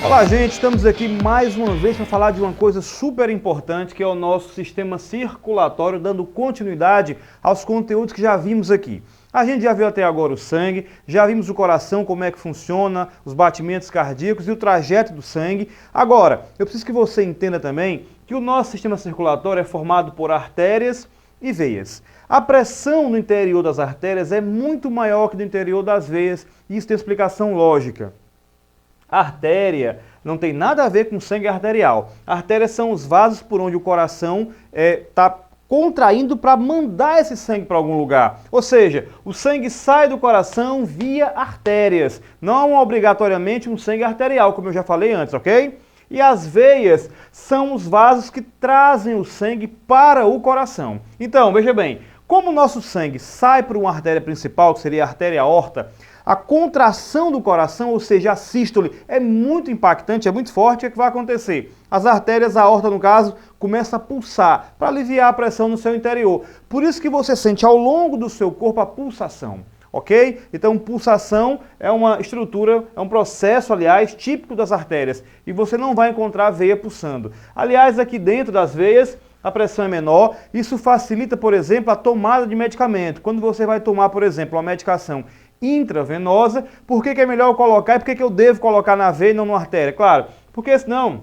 Olá, gente, estamos aqui mais uma vez para falar de uma coisa super importante que é o nosso sistema circulatório, dando continuidade aos conteúdos que já vimos aqui. A gente já viu até agora o sangue, já vimos o coração, como é que funciona, os batimentos cardíacos e o trajeto do sangue. Agora, eu preciso que você entenda também que o nosso sistema circulatório é formado por artérias e veias. A pressão no interior das artérias é muito maior que no interior das veias e isso tem explicação lógica. A artéria não tem nada a ver com sangue arterial. Artérias são os vasos por onde o coração está contraindo para mandar esse sangue para algum lugar. Ou seja, o sangue sai do coração via artérias, não obrigatoriamente um sangue arterial, como eu já falei antes, ok? E as veias são os vasos que trazem o sangue para o coração. Então, veja bem, como o nosso sangue sai por uma artéria principal, que seria a artéria aorta, a contração do coração, ou seja, a sístole, é muito impactante, é muito forte. O que vai acontecer? As artérias, a aorta no caso, começa a pulsar para aliviar a pressão no seu interior. Por isso que você sente ao longo do seu corpo a pulsação, ok? Então, pulsação é uma estrutura, é um processo, aliás, típico das artérias. E você não vai encontrar a veia pulsando. Aliás, aqui dentro das veias, a pressão é menor. Isso facilita, por exemplo, a tomada de medicamento. Quando você vai tomar, por exemplo, uma medicação intravenosa, por que é melhor eu colocar e por que eu devo colocar na veia e não na artéria? Claro, porque senão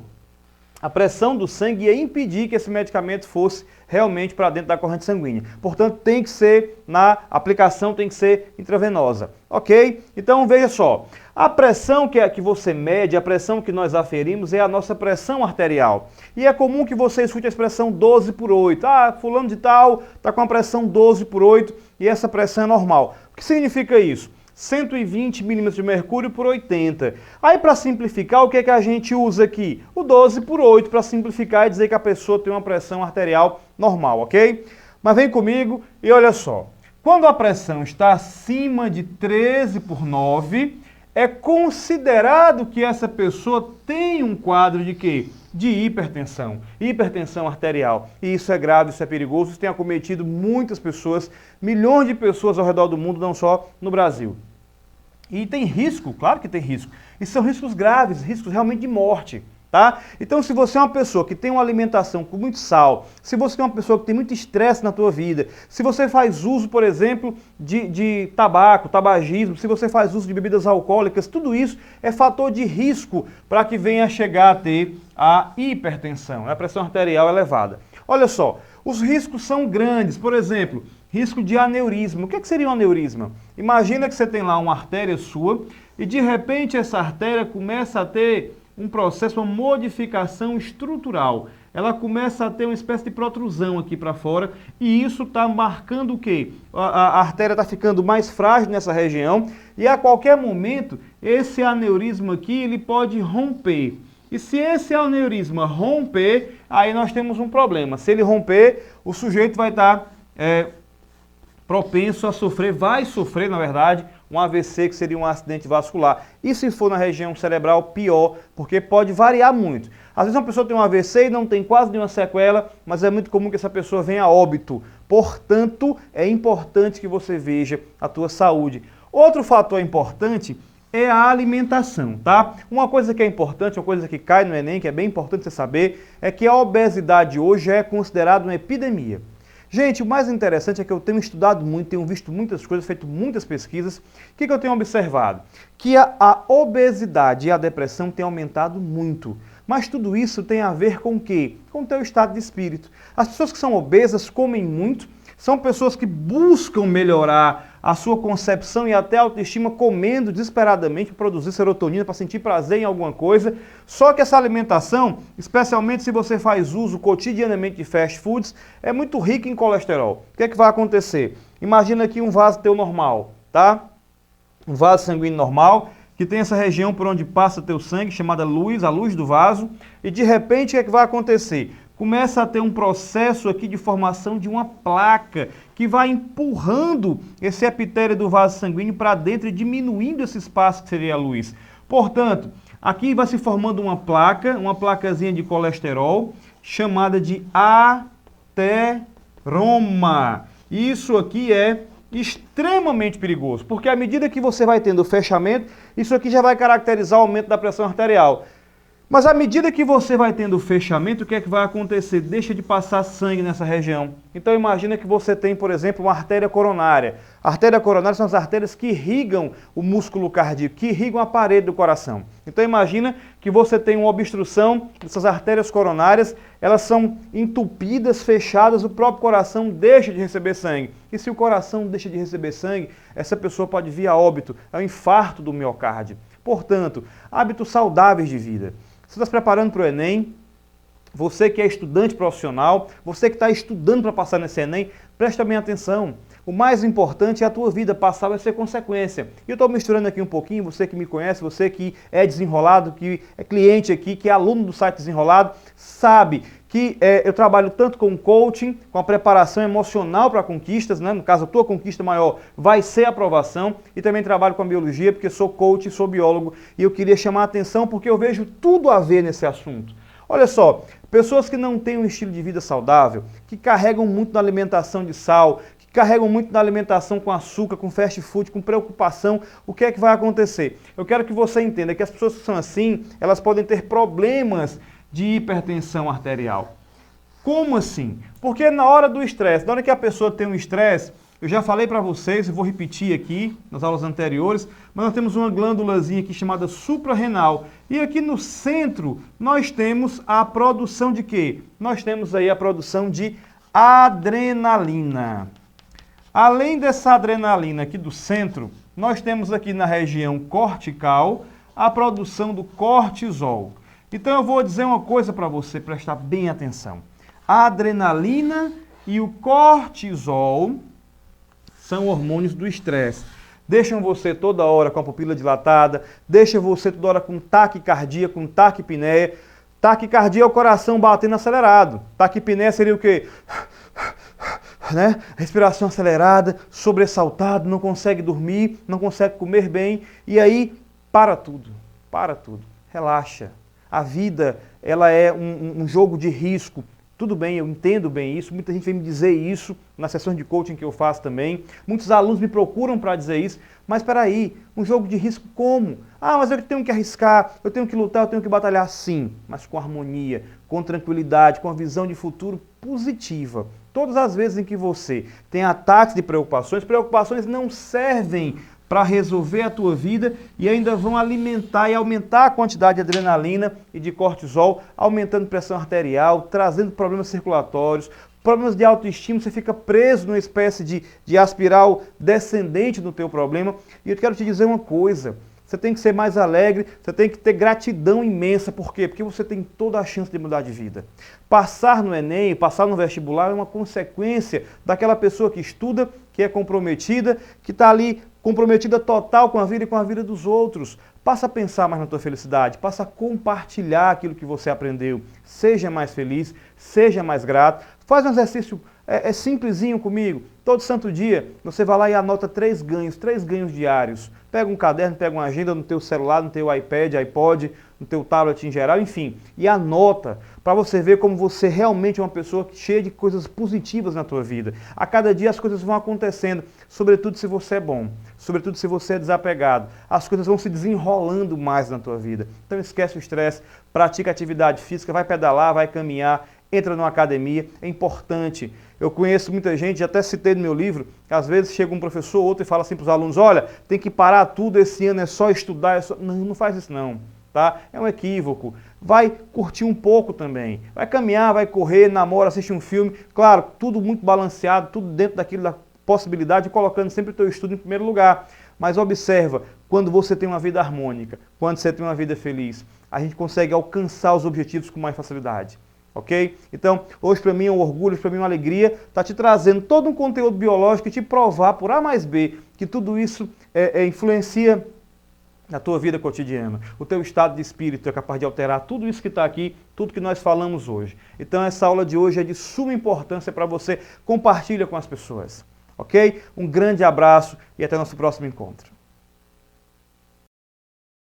a pressão do sangue ia impedir que esse medicamento fosse realmente para dentro da corrente sanguínea. Portanto, tem que ser, na aplicação tem que ser intravenosa, ok? Então veja só, a pressão que você mede, a pressão que nós aferimos é a nossa pressão arterial. E é comum que você escute a expressão 12/8. Ah, fulano de tal está com a pressão 12/8 e essa pressão é normal. O que significa isso? 120 milímetros de mercúrio por 80. Aí, para simplificar, o que é que a gente usa aqui? O 12/8 para simplificar e dizer que a pessoa tem uma pressão arterial normal, ok? Mas vem comigo e olha só. Quando a pressão está acima de 13/9, é considerado que essa pessoa tem um quadro de quê? De hipertensão arterial. E isso é grave, isso é perigoso, isso tem acometido muitas pessoas, milhões de pessoas ao redor do mundo, não só no Brasil. E tem risco, claro que tem risco. E são riscos graves, riscos realmente de morte. Tá? Então, se você é uma pessoa que tem uma alimentação com muito sal, se você é uma pessoa que tem muito estresse na tua vida, se você faz uso, por exemplo, de tabaco, tabagismo, se você faz uso de bebidas alcoólicas, tudo isso é fator de risco para que venha a chegar a ter a hipertensão, a pressão arterial elevada. Olha só, os riscos são grandes, por exemplo, risco de aneurisma. O que seria um aneurisma? Imagina que você tem lá uma artéria sua e de repente essa artéria começa a ter um processo, uma modificação estrutural. Ela começa a ter uma espécie de protrusão aqui para fora e isso está marcando o quê? A artéria está ficando mais frágil nessa região e a qualquer momento esse aneurisma aqui ele pode romper. E se esse aneurisma romper, aí nós temos um problema. Se ele romper, o sujeito vai estar propenso a sofrer, vai sofrer, na verdade, um AVC, que seria um acidente vascular. E se for na região cerebral, pior, porque pode variar muito. Às vezes uma pessoa tem um AVC e não tem quase nenhuma sequela, mas é muito comum que essa pessoa venha a óbito. Portanto, é importante que você veja a tua saúde. Outro fator importante é a alimentação, tá? Uma coisa que é importante, uma coisa que cai no Enem, que é bem importante você saber, é que a obesidade hoje é considerada uma epidemia. Gente, o mais interessante é que eu tenho estudado muito, tenho visto muitas coisas, feito muitas pesquisas. O que eu tenho observado? Que a obesidade e a depressão têm aumentado muito. Mas tudo isso tem a ver com o quê? Com o teu estado de espírito. As pessoas que são obesas comem muito, são pessoas que buscam melhorar a sua concepção e até a autoestima comendo desesperadamente para produzir serotonina, para sentir prazer em alguma coisa. Só que essa alimentação, especialmente se você faz uso cotidianamente de fast foods, é muito rica em colesterol. O que é que vai acontecer? Imagina aqui um vaso teu normal, tá? Um vaso sanguíneo normal, que tem essa região por onde passa teu sangue, chamada luz, a luz do vaso, e de repente o que é que vai acontecer? Começa a ter um processo aqui de formação de uma placa que vai empurrando esse epitélio do vaso sanguíneo para dentro e diminuindo esse espaço que seria a luz. Portanto, aqui vai se formando uma placazinha de colesterol, chamada de ateroma. Isso aqui é extremamente perigoso, porque à medida que você vai tendo o fechamento, isso aqui já vai caracterizar o aumento da pressão arterial. Mas à medida que você vai tendo o fechamento, o que é que vai acontecer? Deixa de passar sangue nessa região. Então imagina que você tem, por exemplo, uma artéria coronária. A artéria coronária são as artérias que irrigam o músculo cardíaco, que irrigam a parede do coração. Então imagina que você tem uma obstrução dessas artérias coronárias, elas são entupidas, fechadas, o próprio coração deixa de receber sangue. E se o coração deixa de receber sangue, essa pessoa pode vir a óbito, é o infarto do miocárdio. Portanto, hábitos saudáveis de vida. Você está se preparando para o Enem? Você que é estudante profissional, você que está estudando para passar nesse Enem, presta bem atenção. O mais importante é a tua vida, passar vai ser consequência. E eu estou misturando aqui um pouquinho, você que me conhece, você que é desenrolado, que é cliente aqui, que é aluno do site Desenrolado, sabe que eu trabalho tanto com coaching, com a preparação emocional para conquistas, né? No caso, a tua conquista maior vai ser a aprovação, e também trabalho com a biologia, porque sou coach, sou biólogo, e eu queria chamar a atenção porque eu vejo tudo a ver nesse assunto. Olha só, pessoas que não têm um estilo de vida saudável, que carregam muito na alimentação de sal, que carregam muito na alimentação com açúcar, com fast food, com preocupação, o que é que vai acontecer? Eu quero que você entenda que as pessoas que são assim, elas podem ter problemas de hipertensão arterial. Como assim? Porque na hora do estresse, na hora que a pessoa tem um estresse, eu já falei para vocês, eu vou repetir aqui nas aulas anteriores, mas nós temos uma glândulazinha aqui chamada suprarrenal. E aqui no centro nós temos a produção de quê? Nós temos aí a produção de adrenalina. Além dessa adrenalina aqui do centro, nós temos aqui na região cortical a produção do cortisol. Então eu vou dizer uma coisa para você prestar bem atenção. A adrenalina e o cortisol são hormônios do estresse. Deixam você toda hora com a pupila dilatada, deixam você toda hora com taquicardia, com taquipneia. Taquicardia é o coração batendo acelerado. Taquipneia seria o quê? Né? Respiração acelerada, sobressaltado, não consegue dormir, não consegue comer bem, e aí para tudo, relaxa. A vida, ela é um jogo de risco. Tudo bem, eu entendo bem isso, muita gente vem me dizer isso nas sessões de coaching que eu faço também. Muitos alunos me procuram para dizer isso, mas espera aí, um jogo de risco como? Ah, mas eu tenho que arriscar, eu tenho que lutar, eu tenho que batalhar, sim, mas com harmonia, com tranquilidade, com a visão de futuro positiva. Todas as vezes em que você tem ataques de preocupações não servem para resolver a tua vida e ainda vão alimentar e aumentar a quantidade de adrenalina e de cortisol, aumentando pressão arterial, trazendo problemas circulatórios, problemas de autoestima, você fica preso numa espécie de espiral descendente no teu problema. E eu quero te dizer uma coisa, você tem que ser mais alegre, você tem que ter gratidão imensa. Por quê? Porque você tem toda a chance de mudar de vida. Passar no Enem, passar no vestibular é uma consequência daquela pessoa que estuda, que é comprometida, que está ali comprometida total com a vida e com a vida dos outros. Passa a pensar mais na tua felicidade, passa a compartilhar aquilo que você aprendeu. Seja mais feliz, seja mais grato. Faz um exercício simplesinho comigo. Todo santo dia você vai lá e anota 3 ganhos diários. Pega um caderno, pega uma agenda no teu celular, no teu iPad, iPod, no teu tablet em geral, enfim, e anota para você ver como você realmente é uma pessoa cheia de coisas positivas na tua vida. A cada dia as coisas vão acontecendo, sobretudo se você é bom, sobretudo se você é desapegado. As coisas vão se desenrolando mais na tua vida. Então esquece o estresse, pratica atividade física, vai pedalar, vai caminhar, entra numa academia, é importante. Eu conheço muita gente, até citei no meu livro, que às vezes chega um professor ou outro e fala assim para os alunos, olha, tem que parar tudo esse ano, é só estudar, Não, não faz isso não, tá? É um equívoco. Vai curtir um pouco também, vai caminhar, vai correr, namora, assiste um filme, claro, tudo muito balanceado, tudo dentro daquilo da possibilidade, colocando sempre o teu estudo em primeiro lugar. Mas observa, quando você tem uma vida harmônica, quando você tem uma vida feliz, a gente consegue alcançar os objetivos com mais facilidade. Ok? Então, hoje para mim é um orgulho, para mim é uma alegria estar te trazendo todo um conteúdo biológico e te provar por A mais B que tudo isso influencia na tua vida cotidiana. O teu estado de espírito é capaz de alterar tudo isso que está aqui, tudo que nós falamos hoje. Então, essa aula de hoje é de suma importância para você. Compartilha com as pessoas. Ok? Um grande abraço e até nosso próximo encontro.